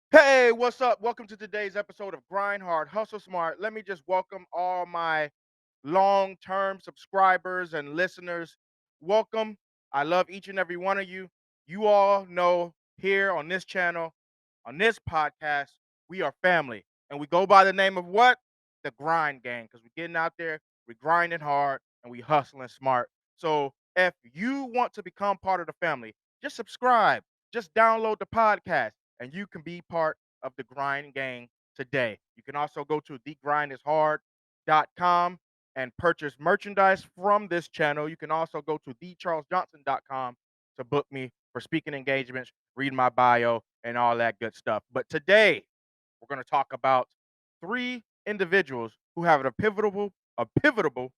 Hey, what's up? Welcome to today's episode of Grind Hard, Hustle Smart. Let me just welcome all my long term subscribers and listeners. Welcome. I love each and every one of you. You all know here on this channel, on this podcast, we are family. And we go by the name of what? The Grind Gang, because we're getting out there, we're grinding hard, and we hustling smart. So if you want to become part of the family, just subscribe, just download the podcast, and you can be part of the Grind Gang today. You can also go to thegrindishard.com and purchase merchandise from this channel. You can also go to thecharlesjohnson.com to book me for speaking engagements, read my bio, and all that good stuff. But today, we're going to talk about three individuals who have a pivotal, a pivotal,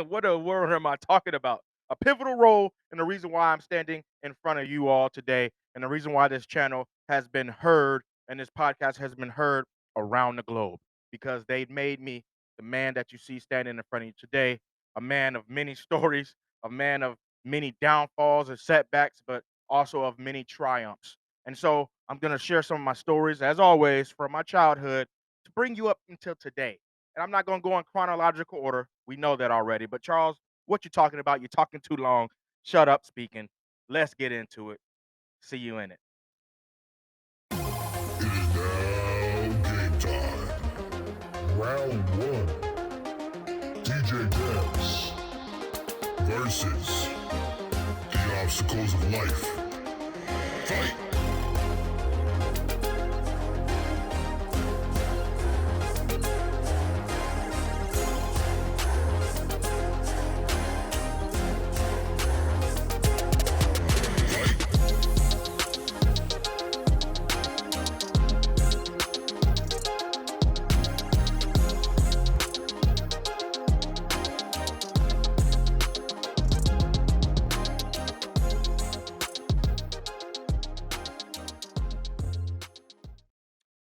what a word am I talking about? A pivotal role in the reason why I'm standing in front of you all today, and the reason why this channel has been heard and this podcast has been heard around the globe because they made me the man that you see standing in front of you today, a man of many stories, a man of many downfalls and setbacks, but also of many triumphs. And so I'm going to share some of my stories, as always, from my childhood to bring you up until today. And I'm not going to go in chronological order. We know that already. But Charles, what you talking about? You're talking too long. Shut up speaking. Let's get into it. See you in it. It is now game time. Round one. DJ Debs versus the obstacles of life. Fight!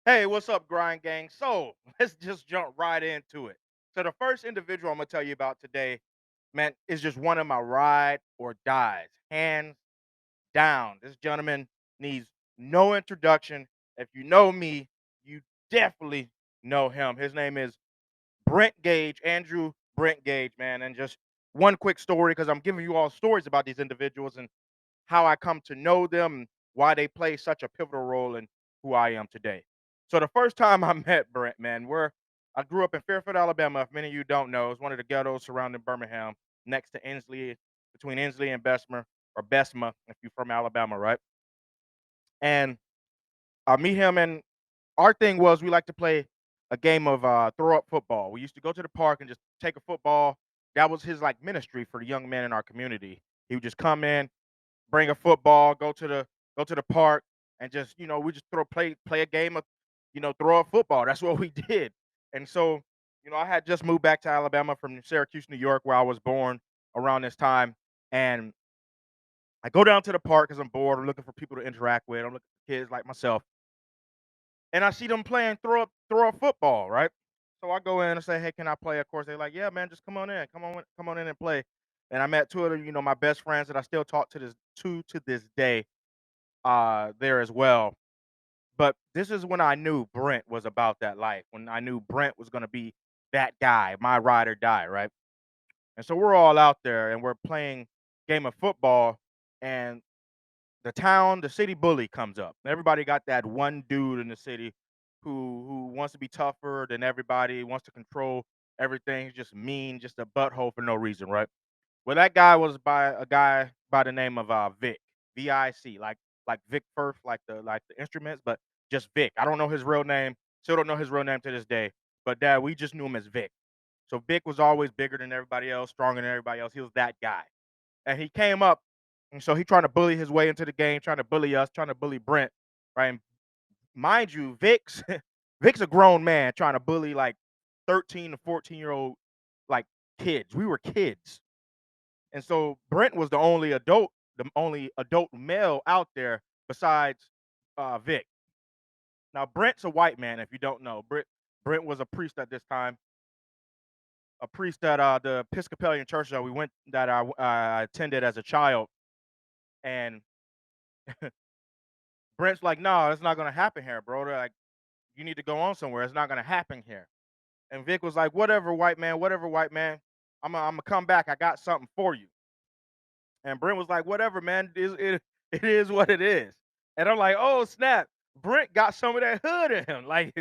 Hey, what's up, Grind Gang? So let's just jump right into it. So the first individual I'm gonna tell you about today, man, is just one of my ride or dies, hands down. This gentleman needs no introduction. If you know me, you definitely know him. His name is Brent Gage, Andrew Brent Gage, man. And just one quick story, because I'm giving you all stories about these individuals and how I come to know them and why they play such a pivotal role in who I am today. So the first time I met Brent, man, I grew up in Fairfield, Alabama. If many of you don't know, it's one of the ghettos surrounding Birmingham, next to Inslee, between Inslee and Bessemer or Bessemer, if you're from Alabama, right? And I meet him, and our thing was we like to play a game of throw up football. We used to go to the park and just take a football. That was his like ministry for the young men in our community. He would just come in, bring a football, go to the park, and just we just play a game of throw a football. That's what we did. And so I had just moved back to Alabama from Syracuse, New York, where I was born around this time, and I go down to the park because I'm bored. I'm looking for people to interact with. I'm looking for kids like myself, and I see them playing throw up football, right? So I go in and say, "Hey, can I play?" Of course, they're like, "Yeah, man, just come on in and play." And I met two of my best friends that I still talk to this day there as well. But this is when I knew Brent was about that life, when I knew Brent was gonna be that guy, my ride or die, right? And so we're all out there and we're playing game of football, and the city bully comes up. Everybody got that one dude in the city who wants to be tougher than everybody, wants to control everything. He's just mean, just a butthole for no reason, right? Well, that guy was by a guy by the name of Vic, VIC, like Vic Firth, like the instruments, but just Vic. I don't know his real name. Still don't know his real name to this day. But dad, we just knew him as Vic. So Vic was always bigger than everybody else, stronger than everybody else. He was that guy. And he came up, and so he trying to bully his way into the game, trying to bully us, trying to bully Brent, right? And mind you, Vic's Vic's a grown man trying to bully like 13 to 14-year-old like kids. We were kids. And so Brent was the only adult male out there besides Vic. Now Brent's a white man, if you don't know. Brent was a priest at this time, a priest at the Episcopalian church that I attended as a child, and Brent's like, "No, it's not gonna happen here, bro. They're like, you need to go on somewhere. It's not gonna happen here." And Vic was like, "Whatever, white man. Whatever, white man. I'm gonna come back. I got something for you." And Brent was like, "Whatever, man. It is what it is." And I'm like, "Oh snap! Brent got some of that hood in him. Like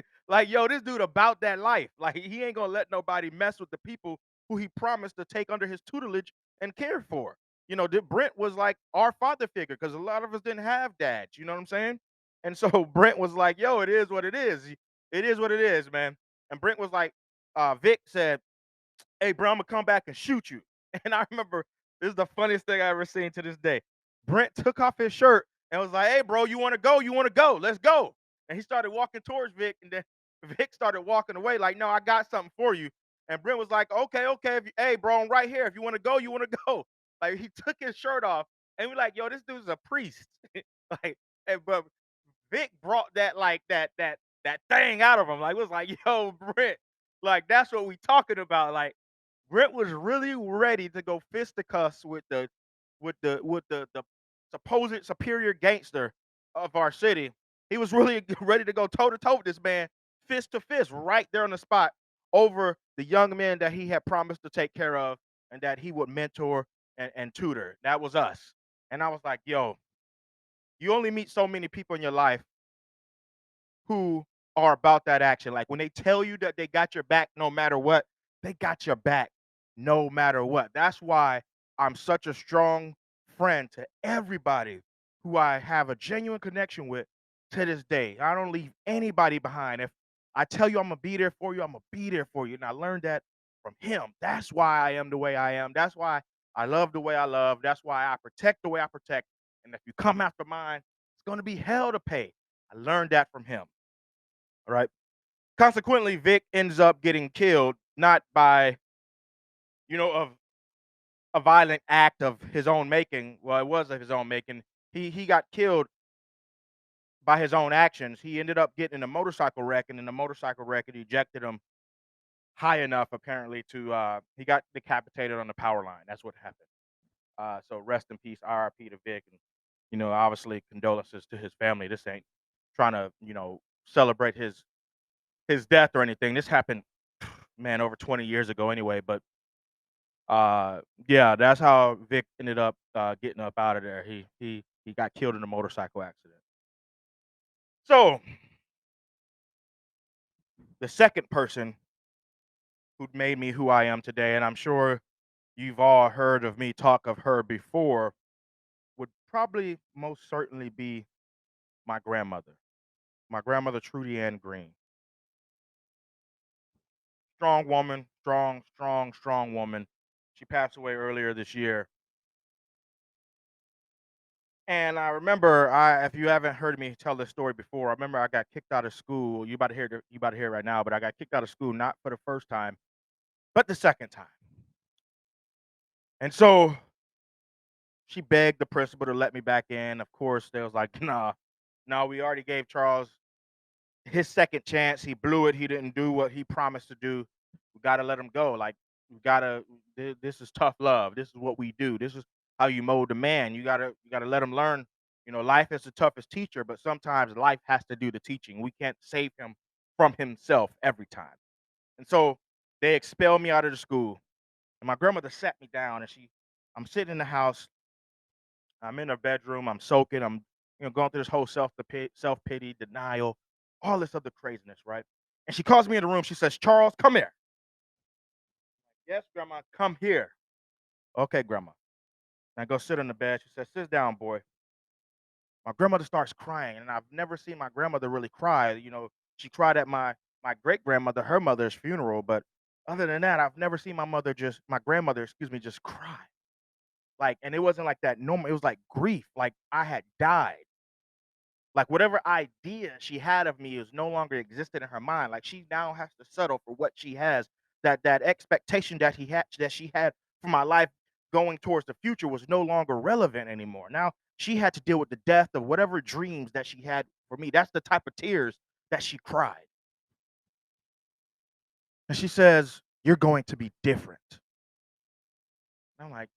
yo, this dude about that life. Like he ain't gonna let nobody mess with the people who he promised to take under his tutelage and care for. You know, Brent was like our father figure because a lot of us didn't have dads. You know what I'm saying? And so Brent was like, "Yo, it is what it is. It is what it is, man." And Brent was like, Vic said, "Hey, bro, I'm gonna come back and shoot you." And I remember this is the funniest thing I ever seen to this day. Brent took off his shirt and was like, "Hey, bro, you want to go? You want to go? Let's go." And he started walking towards Vic, and then Vic started walking away like, "No, I got something for you." And Brent was like, "Okay, okay, hey, bro, I'm right here. If you want to go, you want to go." Like he took his shirt off, and we're like, "Yo, this dude's a priest." like, but Vic brought that like that thing out of him. Like it was like, "Yo, Brent, like that's what we talking about." Like Brent was really ready to go fisticuffs with the supposed superior gangster of our city. He was really ready to go toe to toe with this man, fist to fist, right there on the spot, over the young men that he had promised to take care of and that he would mentor and tutor. That was us. And I was like, yo, you only meet so many people in your life who are about that action. Like when they tell you that they got your back no matter what, they got your back no matter what. That's why I'm such a strong friend to everybody who I have a genuine connection with to this day. I don't leave anybody behind. If I tell you I'm gonna be there for you, I'm gonna be there for you. And I learned that from him. That's why I am the way I am. That's why I love the way I love. That's why I protect the way I protect. And if you come after mine, it's gonna be hell to pay. I learned that from him. All right. Consequently, Vic ends up getting killed, not by, of a violent act of his own making. Well, it was of his own making. He got killed by his own actions. He ended up getting in a motorcycle wreck, and in the motorcycle wreck, it ejected him high enough, apparently, to he got decapitated on the power line. That's what happened. So rest in peace, RIP to Vic, and obviously condolences to his family. This ain't trying to celebrate his death or anything. This happened, man, over 20 years ago anyway. But yeah, that's how Vic ended up getting up out of there. He got killed in a motorcycle accident. So the second person who made me who I am today, and I'm sure you've all heard of me talk of her before, would probably most certainly be my grandmother. My grandmother, Trudy Ann Green. Strong woman, strong, strong, strong woman. She passed away earlier this year. And I remember, if you haven't heard me tell this story before, I remember I got kicked out of school. You about to hear it right now, but I got kicked out of school not for the first time, but the second time. And so she begged the principal to let me back in. Of course, they was like, "Nah, no, we already gave Charles his second chance. He blew it. He didn't do what he promised to do. We got to let him go. Like, we got to, this is tough love. This is what we do. This is how you mold a man. You got to let him learn. Life is the toughest teacher, but sometimes life has to do the teaching. We can't save him from himself every time." And so they expelled me out of the school. And my grandmother sat me down, and I'm sitting in the house. I'm in her bedroom. I'm soaking. I'm, going through this whole self pity, denial, all this other craziness, right? And she calls me in the room. She says, "Charles, come here." "Yes, grandma, come here." "Okay, grandma." And I go sit on the bed. She says, "Sit down, boy." My grandmother starts crying, and I've never seen my grandmother really cry. She cried at my great grandmother, her mother's funeral, but other than that, I've never seen my grandmother, excuse me, just cry. Like, and it wasn't like that normal. It was like grief, like I had died. Like whatever idea she had of me is no longer existed in her mind. Like she now has to settle for what she has. That expectation that she had for my life going towards the future was no longer relevant anymore. Now she had to deal with the death of whatever dreams that she had for me. That's the type of tears that she cried. And she says, "You're going to be different." And I'm like,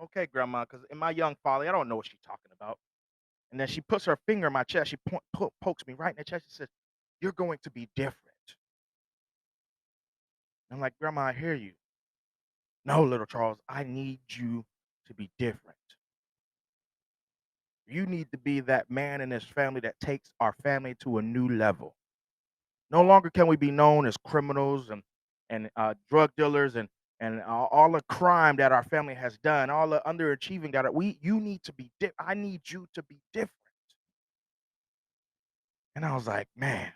"Okay, grandma," because in my young folly, I don't know what she's talking about. And then she puts her finger in my chest. She pokes me right in the chest. She says, "You're going to be different." I'm like, "Grandma, I hear you." "No, little Charles, I need you to be different. You need to be that man in this family that takes our family to a new level. No longer can we be known as criminals and drug dealers and all the crime that our family has done, all the underachieving that you need to be I need you to be different." And I was like, man,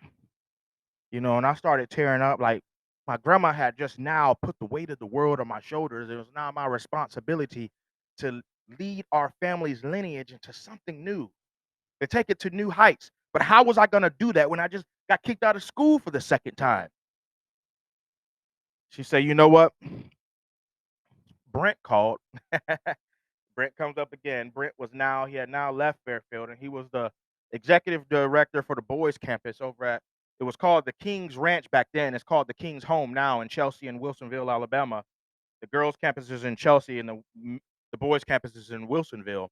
and I started tearing up. Like, my grandma had just now put the weight of the world on my shoulders. It was now my responsibility to lead our family's lineage into something new, to take it to new heights. But how was I going to do that when I just got kicked out of school for the second time? She said, "You know what? Brent called." Brent comes up again. Brent he had now left Fairfield, and he was the executive director for the boys campus over at, it was called the King's Ranch back then. It's called the King's Home now in Chelsea and Wilsonville, Alabama. The girls' campus is in Chelsea, and the boys' campus is in Wilsonville.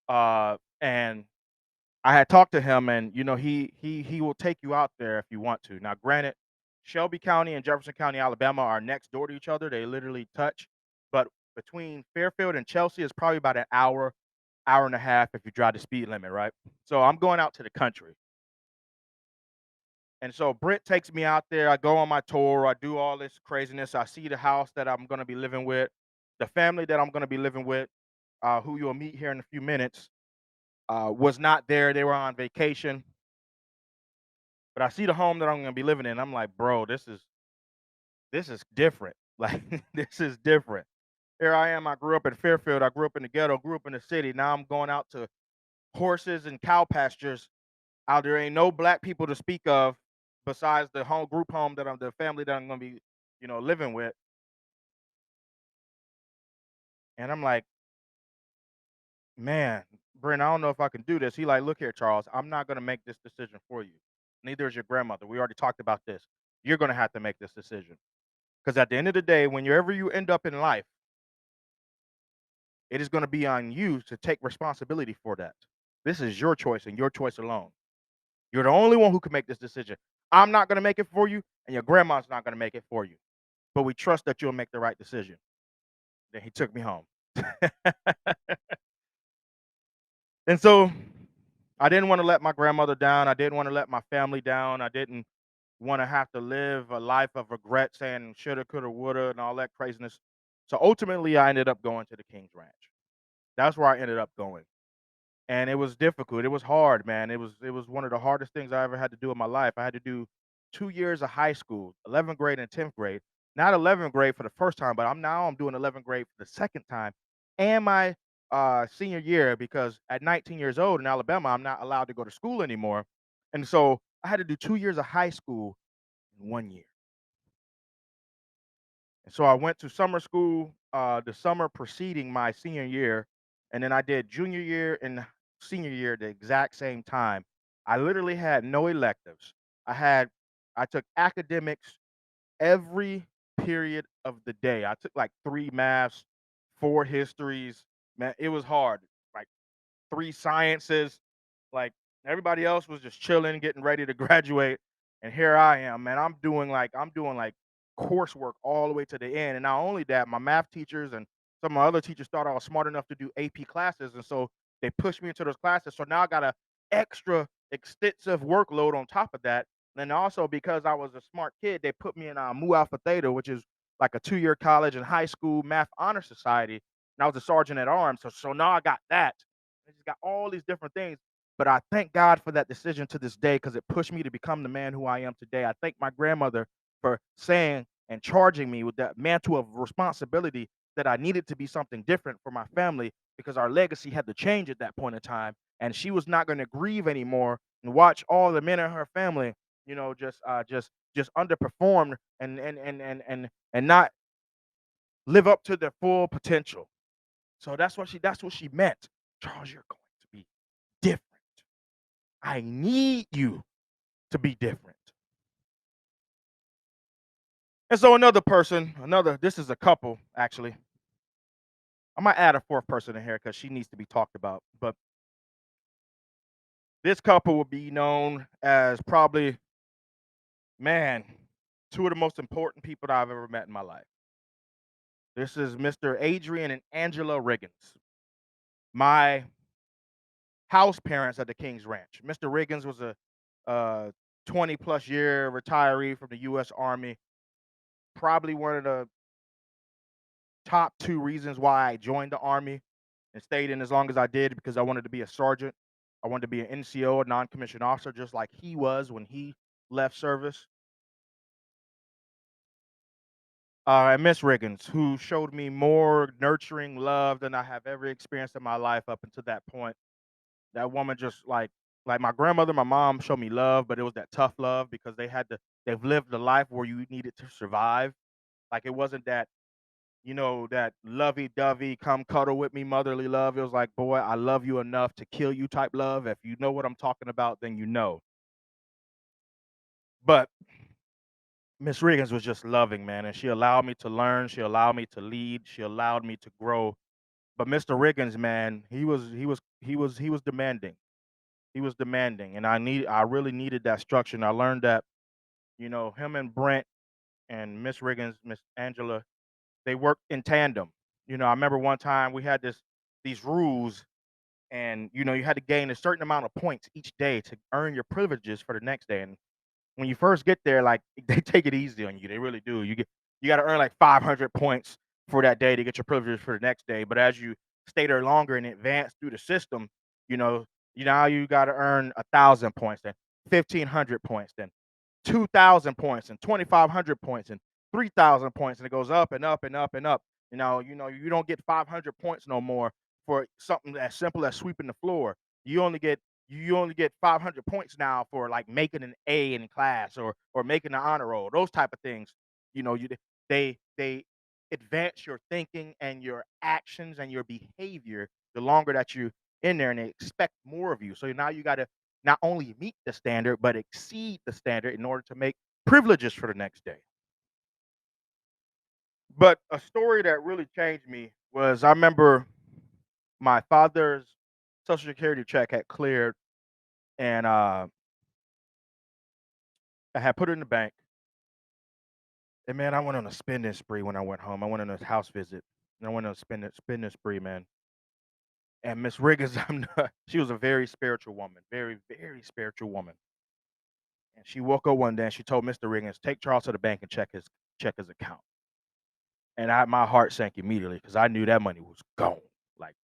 And I had talked to him, and he will take you out there if you want to. Now, granted, Shelby County and Jefferson County, Alabama, are next door to each other. They literally touch, but between Fairfield and Chelsea is probably about an hour, hour and a half if you drive the speed limit, right? So I'm going out to the country, and so Brent takes me out there. I go on my tour. I do all this craziness. I see the house that I'm going to be living with, the family that I'm going to be living with, who you'll meet here in a few minutes. Was not there. They were on vacation. But I see the home that I'm gonna be living in. I'm like, bro, this is different. Like, this is different. Here I am. I grew up in Fairfield. I grew up in the ghetto. Grew up in the city. Now I'm going out to horses and cow pastures. Out there ain't no black people to speak of besides the home that the family that I'm gonna be, living with. And I'm like, man, Brent, I don't know if I can do this. He like, look here, Charles. I'm not gonna make this decision for you. Neither is your grandmother. We already talked about this. You're gonna have to make this decision. Because at the end of the day, whenever you end up in life, it is going to be on you to take responsibility for that. This is your choice and your choice alone. You're the only one who can make this decision. I'm not going to make it for you, and your grandma's not going to make it for you. But we trust that you'll make the right decision. Then he took me home. And so I didn't want to let my grandmother down. I didn't want to let my family down. I didn't want to have to live a life of regret saying shoulda, coulda, woulda, and all that craziness. So ultimately, I ended up going to the King's Ranch. That's where I ended up going, and it was difficult. It was hard, man. It was one of the hardest things I ever had to do in my life. I had to do 2 years of high school, 11th grade and 10th grade. Not 11th grade for the first time, but I'm doing 11th grade for the second time, and my, senior year, because at 19 years old in Alabama, I'm not allowed to go to school anymore, and so I had to do 2 years of high school in 1 year. And so I went to summer school, the summer preceding my senior year, and then I did junior year and senior year at the exact same time. I literally had no electives. I had I took academics every period of the day. I took like 3 maths, 4 histories. Man, it was hard. Like 3 sciences. Like, everybody else was just chilling, getting ready to graduate, and here I am, man. I'm doing like coursework all the way to the end. And not only that, my math teachers and some of my other teachers thought I was smart enough to do AP classes, and so they pushed me into those classes. So now I got a extra extensive workload on top of that. And then also because I was a smart kid, they put me in Mu Alpha Theta, which is like a 2-year college and high school math honor society. And I was a sergeant at arms. So now I got that. I just got all these different things. But I thank God for that decision to this day because it pushed me to become the man who I am today. I thank my grandmother for saying and charging me with that mantle of responsibility that I needed to be something different for my family because our legacy had to change at that point in time. And she was not going to grieve anymore and watch all the men in her family, just underperform and not live up to their full potential. So that's what she meant. Charles, you're going to be different. I need you to be different. And so another person, this is a couple actually. I might add a fourth person in here because she needs to be talked about. But this couple will be known as probably, man, two of the most important people that I've ever met in my life. This is Mr. Adrian and Angela Riggins, my house parents at the King's Ranch. Mr. Riggins was a 20 plus year retiree from the U.S. Army. Probably one of the top two reasons why I joined the Army and stayed in as long as I did because I wanted to be a sergeant. I wanted to be an NCO, a non-commissioned officer, just like he was when he left service. And Miss Riggins, who showed me more nurturing love than I have ever experienced in my life up until that point. That woman just like my grandmother, my mom showed me love, but it was that tough love because they've lived a life where you needed to survive. Like it wasn't that, that lovey-dovey, come cuddle with me motherly love. It was like, boy, I love you enough to kill you type love. If you know what I'm talking about, then you know. But Miss Riggins was just loving, man, and she allowed me to learn. She allowed me to lead. She allowed me to grow. But Mr. Riggins, man, he was demanding. He was demanding, and I really needed that structure. And I learned that, him and Brent and Miss Riggins, Miss Angela, they worked in tandem. I remember one time we had these rules, and you had to gain a certain amount of points each day to earn your privileges for the next day. And when you first get there, like they take it easy on you. They really do. You got to earn like 500 points for that day to get your privileges for the next day. But as you stay there longer and advance through the system, you know, now you got to earn 1,000 points, then 1,500 points, then 2,000 points, and 2,500 points, and 3,000 points, and it goes up and up and up and up. You don't get 500 points no more for something as simple as sweeping the floor. You only get you only get 500 points now for like making an A in class or making the honor roll. Those type of things, they advance your thinking and your actions and your behavior the longer that you in there, and they expect more of you. So now you got to not only meet the standard but exceed the standard in order to make privileges for the next day. But a story that really changed me was I remember my father's social security check had cleared, and I had put it in the bank, and man, I went on a spending spree when I went home. I went on a house visit, and I went on a spending spree, man. And Miss Riggins, she was a very spiritual woman, very, very spiritual woman. And she woke up one day and she told Mr. Riggins, "Take Charles to the bank and check his account." And my heart sank immediately because I knew that money was gone. Like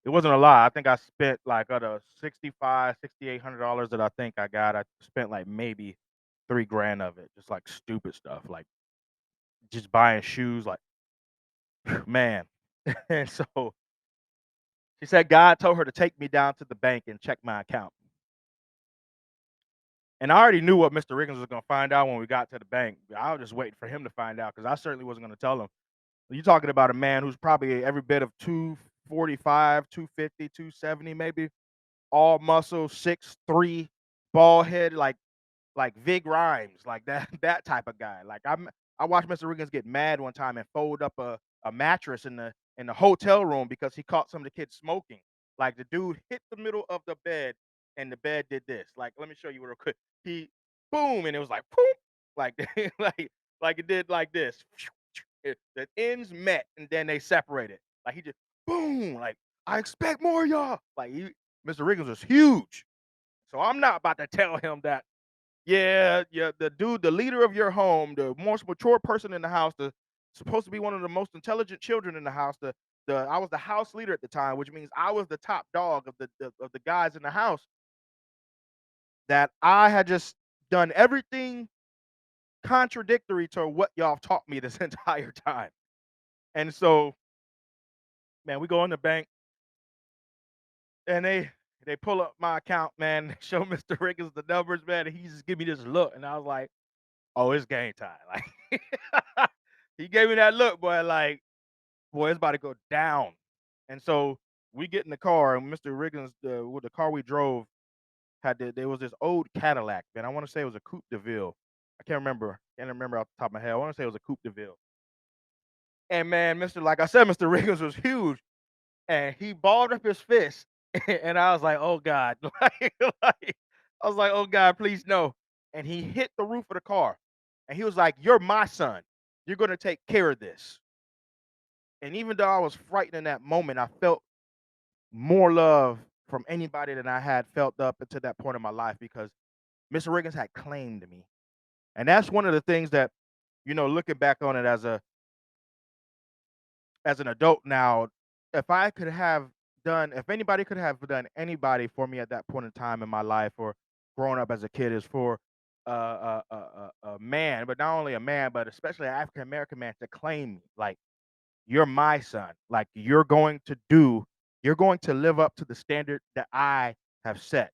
it wasn't a lot. I think I spent like out of 65, $6,800 that I think I got, I spent like maybe 3 grand of it, just like stupid stuff, like just buying shoes, like man. And so she said God told her to take me down to the bank and check my account. And I already knew what Mr. Riggins was gonna find out when we got to the bank. I was just waiting for him to find out because I certainly wasn't gonna tell him. You're talking about a man who's probably every bit of 245, 250, 270, maybe, all muscle, 6'3", bald head, like Vig Rhymes, like that that type of guy. Like I watched Mr. Riggins get mad one time and fold up a mattress in the hotel room because he caught some of the kids smoking. Like the dude hit the middle of the bed and the bed did this. Like let me show you real quick. He boom and it was like boom, like like it did like this. The ends met and then they separated. Like he just boom, like I expect more, y'all. Like Mr. Riggins was huge. So I'm not about to tell him that, yeah, yeah, the dude, the leader of your home, the most mature person in the house, the supposed to be one of the most intelligent children in the house. The I was the house leader at the time, which means I was the top dog of the guys in the house. That I had just done everything contradictory to what y'all taught me this entire time. And so, man, we go in the bank and they pull up my account, man. Show Mr. Riggins the numbers, man. And he just give me this look, and I was like, "Oh, it's game time!" Like he gave me that look, boy. Like, boy, it's about to go down. And so we get in the car, and Mr. Riggins, with the car we drove, there was this old Cadillac, man. I want to say it was a Coupe de Ville. I can't remember. Can't remember off the top of my head. I want to say it was a Coupe de Ville. And man, like I said, Mr. Riggins was huge, and he balled up his fist, and I was like, "Oh God," I was like, "Oh God, please no." And he hit the roof of the car, and he was like, "You're my son. You're gonna take care of this." And even though I was frightened in that moment, I felt more love from anybody than I had felt up until that point in my life because Mr. Riggins had claimed me. And that's one of the things that, looking back on it as an adult now, if anybody could have done anybody for me at that point in time in my life or growing up as a kid is for a man, but not only a man, but especially an African American man to claim me. Like, you're my son. Like, you're going to live up to the standard that I have set.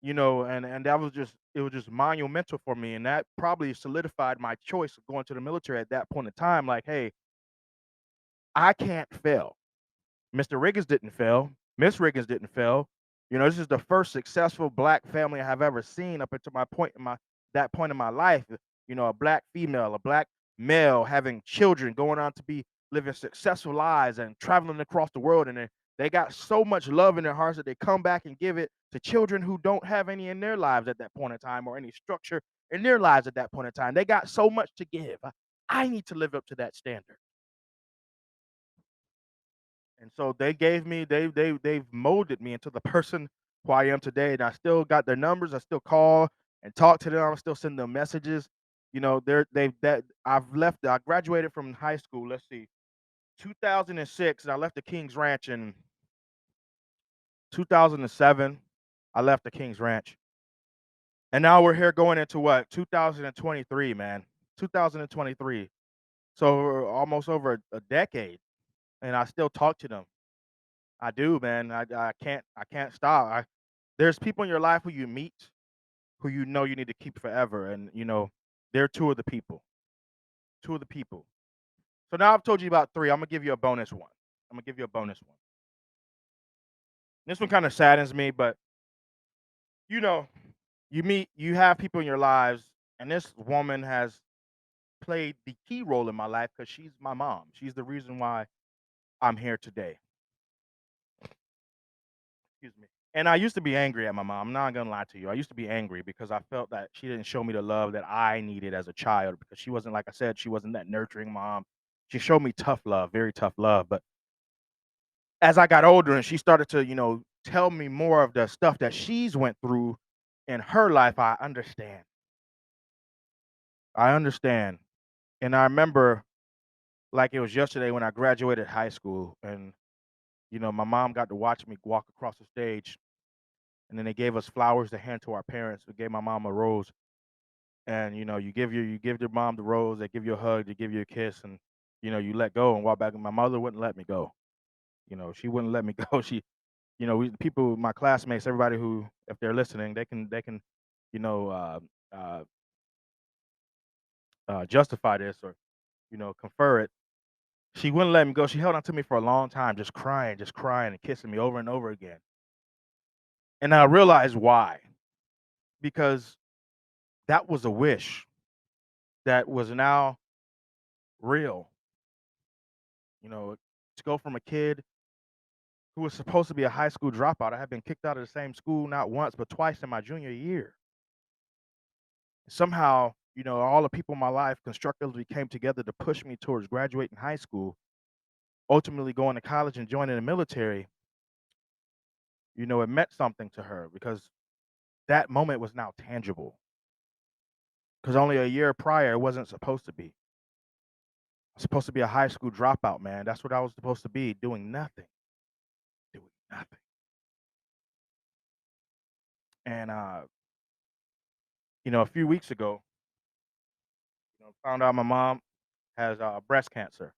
And that was just monumental for me. And that probably solidified my choice of going to the military at that point in time. Like, hey, I can't fail. Mr. Riggins didn't fail. Miss Riggins didn't fail. This is the first successful black family I have ever seen up until my point in my that point in my life. A black female, a black male having children, going on to be living successful lives and traveling across the world. And they got so much love in their hearts that they come back and give it to children who don't have any in their lives at that point in time or any structure in their lives at that point in time. They got so much to give. I need to live up to that standard. And so they've molded me into the person who I am today, and I still got their numbers. I still call and talk to them. I still send them messages. They've that I graduated from high school. Let's see, 2006, and I left the King's Ranch in 2007. I left the King's Ranch, and now we're here going into what 2023, man, 2023. So we're almost over a decade, and I still talk to them. I do, man. I can't stop. There's people in your life who you meet who you need to keep forever, and they're two of the people. Two of the people. So now I've told you about three. I'm gonna give you a bonus one. I'm gonna give you a bonus one. This one kind of saddens me, but you know, you have people in your lives, and this woman has played the key role in my life because she's my mom. She's the reason why I'm here today. Excuse me. And I used to be angry at my mom. I'm not gonna lie to you. I used to be angry because I felt that she didn't show me the love that I needed as a child because she wasn't, like I said, she wasn't that nurturing mom. She showed me tough love, very tough love. But as I got older and she started to, tell me more of the stuff that she's went through in her life, I understand. I understand. And I remember like it was yesterday when I graduated high school and my mom got to watch me walk across the stage. And then they gave us flowers to hand to our parents. We gave my mom a rose, and you give your mom the rose. They give you a hug, they give you a kiss, and you let go and walk back. And my mother wouldn't let me go. She wouldn't let me go. People, my classmates, everybody who, if they're listening, they can, you know, uh, justify this or confer it. She wouldn't let me go. She held on to me for a long time, just crying and kissing me over and over again. And I realized why, because that was a wish that was now real. To go from a kid who was supposed to be a high school dropout. I had been kicked out of the same school not once but twice in my junior year. Somehow, all the people in my life constructively came together to push me towards graduating high school, ultimately going to college and joining the military. It meant something to her because that moment was now tangible. Because only a year prior, it wasn't supposed to be. I was supposed to be a high school dropout, man. That's what I was supposed to be, doing nothing, doing nothing. And a few weeks ago, found out my mom has breast cancer.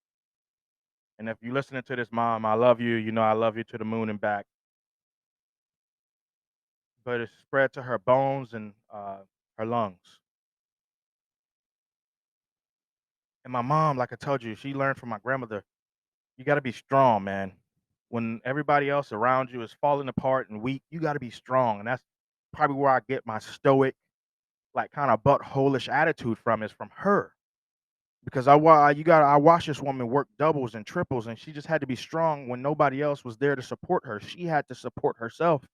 And if you're listening to this, mom, I love you. I love you to the moon and back. But it's spread to her bones and her lungs. And my mom, like I told you, she learned from my grandmother. You got to be strong, man. When everybody else around you is falling apart and weak, you got to be strong. And that's probably where I get my stoic, like kind of buttholish attitude from, is from her. because I watched this woman work doubles and triples, and she just had to be strong when nobody else was there to support her. She had to support herself,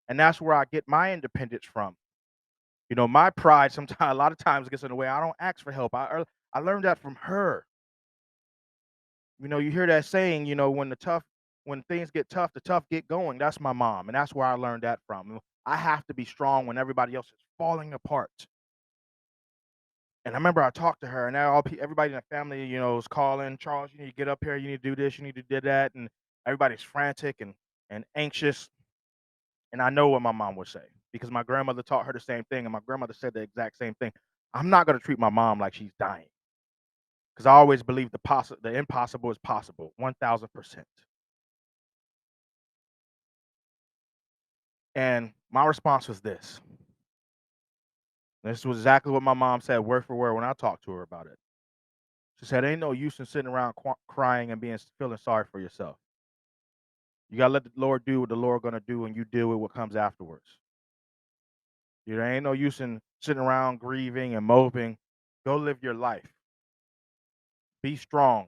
and that's where I get my independence from. You know, my pride sometimes a lot of times gets in the way. I don't ask for help. I learned that from her. You know, you hear that saying, you know, when things get tough, the tough get going. That's my mom, and that's where I learned that from. I have to be strong when everybody else is falling apart. And I remember I talked to her, and now everybody in the family, you know, is calling, Charles, you need to get up here, you need to do this, you need to do that, and everybody's frantic and anxious. And I know what my mom would say because my grandmother taught her the same thing, and my grandmother said the exact same thing. I'm not gonna treat my mom like she's dying because I always believe the impossible is possible, 1000%. And my response was this. This was exactly what my mom said, word for word, when I talked to her about it. She said, "Ain't no use in sitting around crying and being feeling sorry for yourself. You gotta let the Lord do what the Lord gonna do, and you deal with what comes afterwards. There ain't no use in sitting around grieving and moping. Go live your life. Be strong.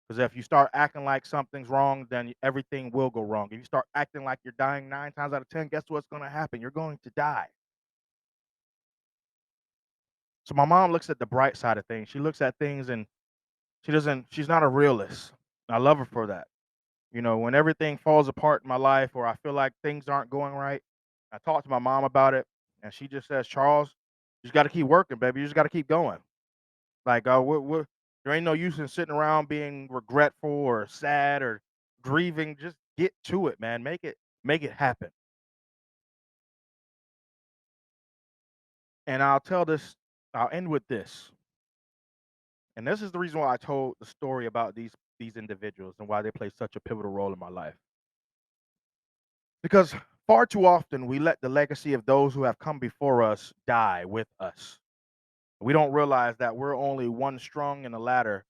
Because if you start acting like something's wrong, then everything will go wrong. If you start acting like you're dying 9 times out of 10, guess what's gonna happen? You're going to die." So my mom looks at the bright side of things. She looks at things and she's not a realist. I love her for that. You know, when everything falls apart in my life or I feel like things aren't going right, I talk to my mom about it, and she just says, "Charles, you just got to keep working, baby. You just got to keep going. Like, there ain't no use in sitting around being regretful or sad or grieving. Just get to it, man. Make it happen." And I'll end with this. And this is the reason why I told the story about these individuals and why they play such a pivotal role in my life. Because far too often we let the legacy of those who have come before us die with us. We don't realize that we're only one strung in a ladder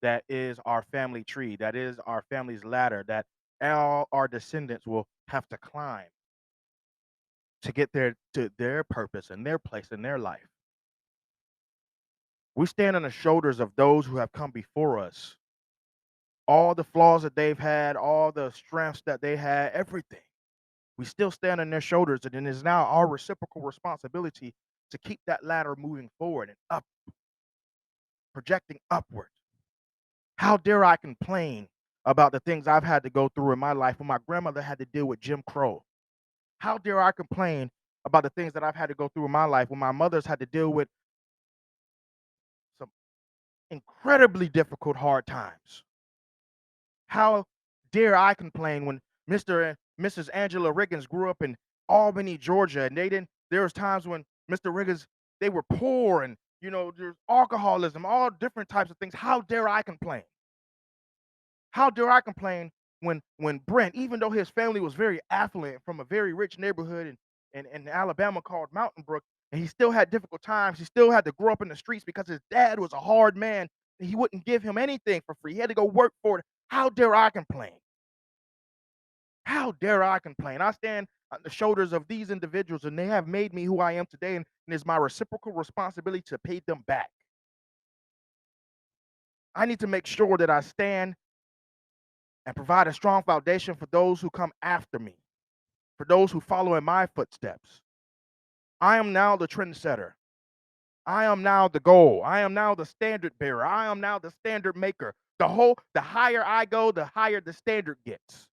that is our family tree, that is our family's ladder, that all our descendants will have to climb to get to their purpose and their place in their life. We stand on the shoulders of those who have come before us. All the flaws that they've had, all the strengths that they had, everything. We still stand on their shoulders, and it is now our reciprocal responsibility to keep that ladder moving forward and up, projecting upward. How dare I complain about the things I've had to go through in my life when my grandmother had to deal with Jim Crow? How dare I complain about the things that I've had to go through in my life when my mother's had to deal with some incredibly difficult, hard times? How dare I complain when Mr. and Mrs. Angela Riggins grew up in Albany, Georgia, and there was times when Mr. Riggins, they were poor and, you know, there's alcoholism, all different types of things. How dare I complain? How dare I complain when Brent, even though his family was very affluent from a very rich neighborhood in Alabama called Mountain Brook, and he still had difficult times. He still had to grow up in the streets because his dad was a hard man. And he wouldn't give him anything for free. He had to go work for it. How dare I complain? How dare I complain? I stand on the shoulders of these individuals, and they have made me who I am today, and it's my reciprocal responsibility to pay them back. I need to make sure that I stand and provide a strong foundation for those who come after me, for those who follow in my footsteps. I am now the trendsetter. I am now the goal. I am now the standard bearer. I am now the standard maker. The higher I go, the higher the standard gets.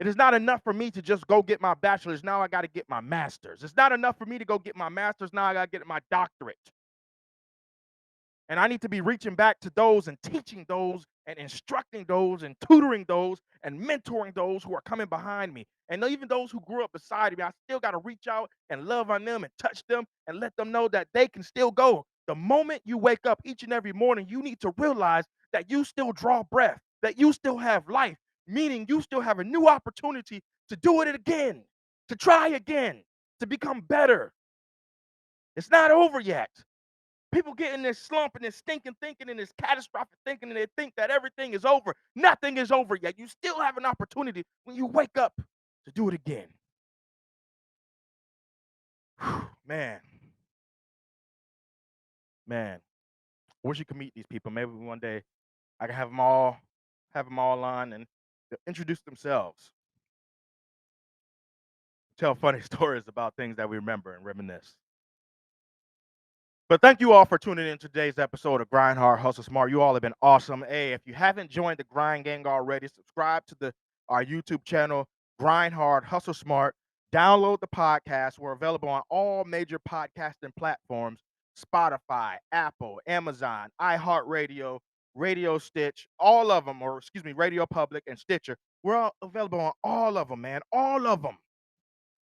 It is not enough for me to just go get my bachelor's. Now I got to get my master's. It's not enough for me to go get my master's. Now I got to get my doctorate. And I need to be reaching back to those and teaching those and instructing those and tutoring those and mentoring those who are coming behind me. And even those who grew up beside me, I still got to reach out and love on them and touch them and let them know that they can still go. The moment you wake up each and every morning, you need to realize that you still draw breath, that you still have life, meaning you still have a new opportunity to do it again, to try again, to become better. It's not over yet. People get in this slump and this stinking thinking and this catastrophic thinking, and they think that everything is over. Nothing is over yet. You still have an opportunity when you wake up to do it again. Man, man. wish you could meet these people. Maybe one day I can have them all on and they'll introduce themselves, tell funny stories about things that we remember and reminisce. But thank you all for tuning in to today's episode of Grind Hard, Hustle Smart. You all have been awesome. Hey, if you haven't joined the Grind Gang already, subscribe to our YouTube channel, Grind Hard, Hustle Smart. Download the podcast. We're available on all major podcasting platforms: Spotify, Apple, Amazon, iHeartRadio, Radio Stitch, all of them, or excuse me, Radio Public and Stitcher. We're all available on all of them, man. All of them.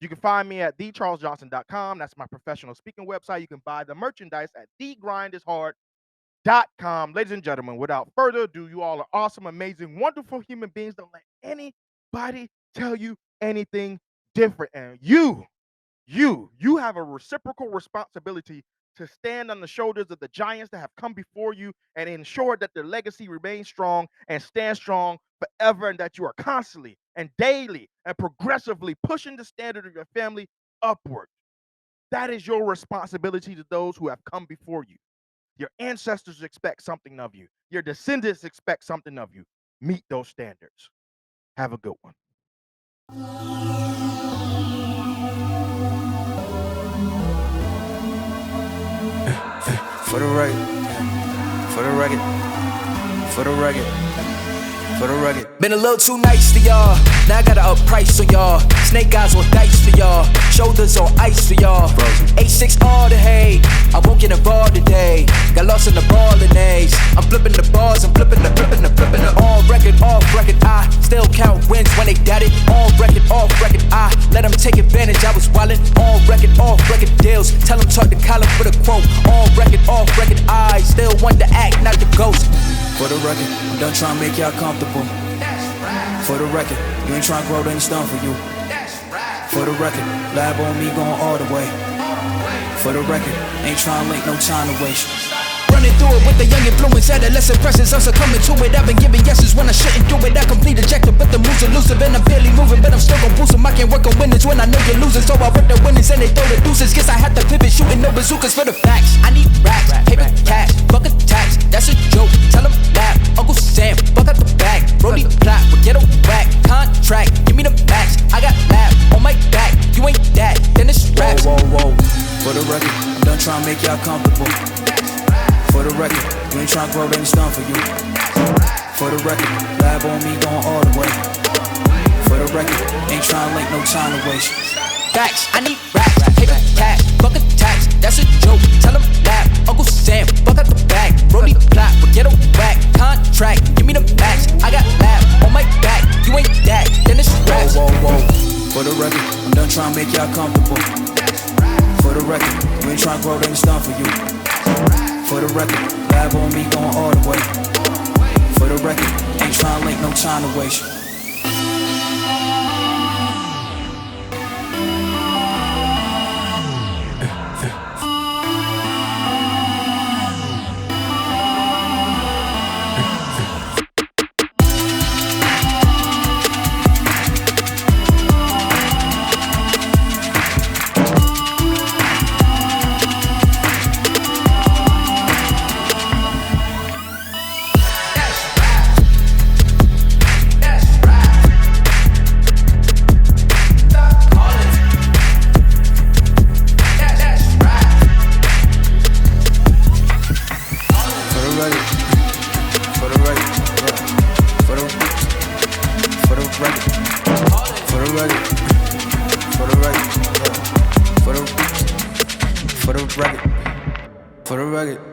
You can find me at thecharlesjohnson.com. That's my professional speaking website. You can buy the merchandise at thegrindishard.com. Ladies and gentlemen, without further ado, you all are awesome, amazing, wonderful human beings. Don't let anybody tell you anything different. And you have a reciprocal responsibility to stand on the shoulders of the giants that have come before you and ensure that their legacy remains strong and stand strong forever, and that you are constantly and daily and progressively pushing the standard of your family upward. That is your responsibility to those who have come before you. Your ancestors expect something of you. Your descendants expect something of you. Meet those standards. Have a good one. For the record, for the record, for the record, for the record. Been a little too nice to y'all. Now I gotta up price on y'all. Snake eyes on dice for y'all. Shoulders on ice for y'all. H6 all the hate. I won't get involved today. Got lost in the ball and A's. I'm flipping the bars. I'm flipping the. On record, off record. I still count wins when they got it. On record, off record. I let them take advantage. I was wildin'. On record, off record deals. Tell them talk to Colin for the quote. On record, off record. I still want to act, not the ghost. For the record, I'm done trying to make y'all comfortable. For the record, you ain't tryna grow, then it's done for you. For the record, lab on me going all the way. For the record, ain't tryna link, no time to waste. Running through it with the young influence, adolescent presence, I'm succumbing to it. I've been giving yeses when I shouldn't do it. I complete ejected, but the moves elusive, and I'm barely moving, but I'm still gon' boost them. I can't work on winners when I know you're losing, so I work the winners and they throw the deuces. Guess I had to pivot, shooting no bazookas for the facts. I need racks, paper cash, fuck a tax, that's a joke. Tell them laugh, Uncle Sam, buck out the bag. Brody plot, but get a whack. Contract, give me the max. I got lab on my back. You ain't that, then it's raps. Whoa, whoa, whoa. For the record, I'm done trying to make y'all comfortable. For the record, you ain't tryna grow, then it's done for you. For the record, lab on me going all the way. For the record, ain't tryna link, no time to waste. Facts, I need racks, paper cash, buck a tax, that's a joke. Tell them laugh, Uncle Sam, buck out the bag. Brody plot, but get a whack. Contract, give me the max. I got lab on my back. You ain't that, then it's raps. Whoa, whoa, whoa. For the record, I'm done tryna make y'all comfortable. For the record, you ain't tryna grow, then it's done for you. For the record, lab on me going all the way. For the record, ain't tryna link, no time to waste. For the record.